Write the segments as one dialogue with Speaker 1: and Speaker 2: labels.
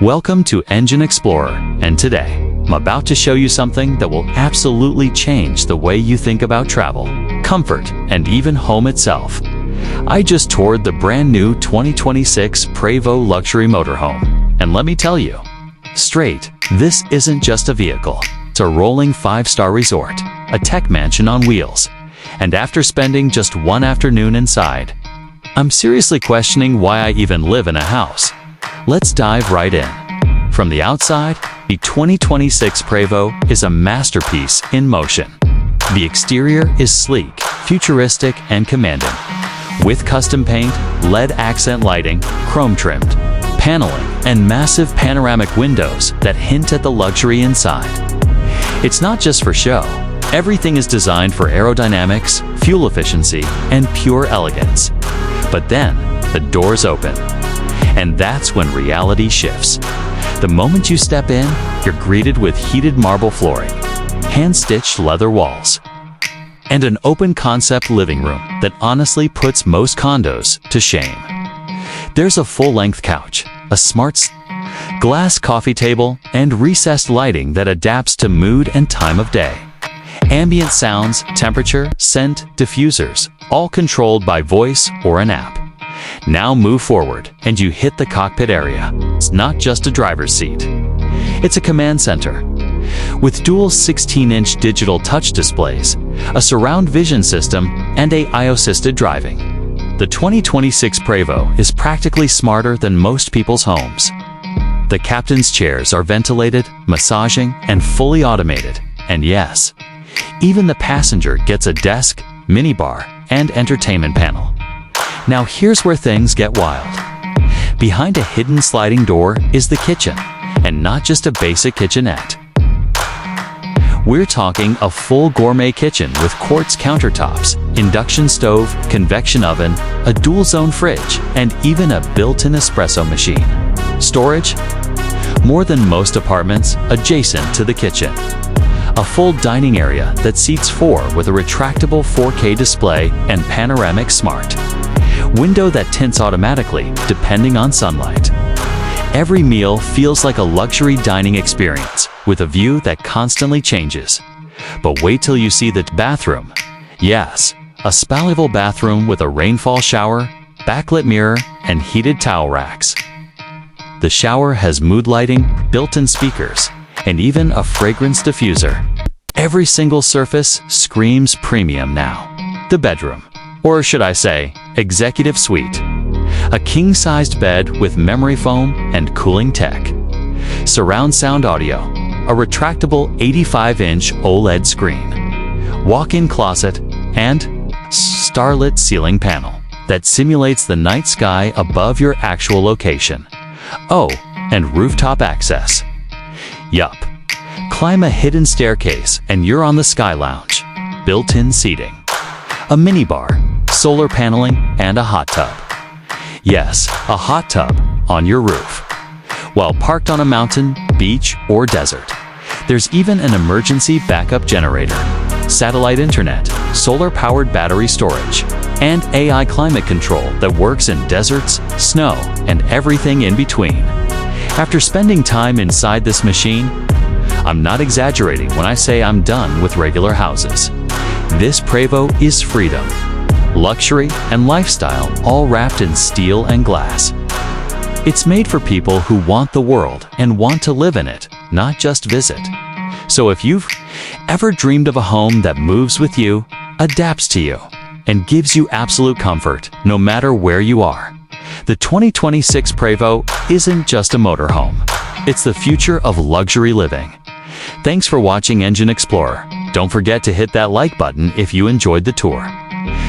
Speaker 1: Welcome to Engine Explorer, and today, I'm about to show you something that will absolutely change the way you think about travel, comfort, and even home itself. I just toured the brand new 2026 Prevost Luxury Motorhome, and let me tell you, straight, this isn't just a vehicle. It's a rolling 5-star resort, a tech mansion on wheels. And after spending just one afternoon inside, I'm seriously questioning why I even live in a house. Let's dive right in. From the outside, the 2026 Prevost is a masterpiece in motion. The exterior is sleek, futuristic, and commanding, with custom paint, LED accent lighting, chrome-trimmed paneling, and massive panoramic windows that hint at the luxury inside. It's not just for show. Everything is designed for aerodynamics, fuel efficiency, and pure elegance. But then, the doors open. And that's when reality shifts. The moment you step in, you're greeted with heated marble flooring, hand-stitched leather walls, and an open-concept living room that honestly puts most condos to shame. There's a full-length couch, a smart glass coffee table, and recessed lighting that adapts to mood and time of day. Ambient sounds, temperature, scent, diffusers, all controlled by voice or an app. Now move forward, and you hit the cockpit area. It's not just a driver's seat. It's a command center. With dual 16-inch digital touch displays, a surround vision system, and AI-assisted driving, the 2026 Prevost is practically smarter than most people's homes. The captain's chairs are ventilated, massaging, and fully automated. And yes, even the passenger gets a desk, minibar, and entertainment panel. Now here's where things get wild. Behind a hidden sliding door is the kitchen, and not just a basic kitchenette. We're talking a full gourmet kitchen with quartz countertops, induction stove, convection oven, a dual-zone fridge, and even a built-in espresso machine. Storage? More than most apartments, adjacent to the kitchen. A full dining area that seats 4 with a retractable 4K display and panoramic smart window that tints automatically depending on sunlight. Every meal feels like a luxury dining experience with a view that constantly changes. But wait till you see the bathroom. Yes, a spa-level bathroom with a rainfall shower, backlit mirror, and heated towel racks. The shower has mood lighting, built-in speakers, and even a fragrance diffuser. Every single surface screams premium now. The bedroom, or should I say, executive suite. A king-sized bed with memory foam and cooling tech. Surround sound audio, a retractable 85-inch OLED screen. Walk-in closet, and starlit ceiling panel that simulates the night sky above your actual location. Oh, and rooftop access. Yup. Climb a hidden staircase and you're on the Sky Lounge. Built-in seating. A minibar, solar paneling, and a hot tub. Yes, a hot tub on your roof. While parked on a mountain, beach, or desert, there's even an emergency backup generator, satellite internet, solar-powered battery storage, and AI climate control that works in deserts, snow, and everything in between. After spending time inside this machine, I'm not exaggerating when I say I'm done with regular houses. This Prevost is freedom, luxury, and lifestyle all wrapped in steel and glass. It's made for people who want the world and want to live in it, not just visit. So if you've ever dreamed of a home that moves with you, adapts to you, and gives you absolute comfort no matter where you are, the 2026 Prevost isn't just a motorhome. It's the future of luxury living. Thanks for watching Engine Explorer. Don't forget to hit that like button if you enjoyed the tour.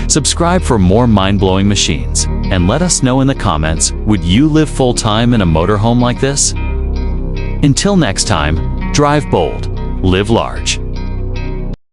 Speaker 1: Subscribe for more mind-blowing machines, and let us know in the comments, would you live full-time in a motorhome like this? Until next time, drive bold, live large.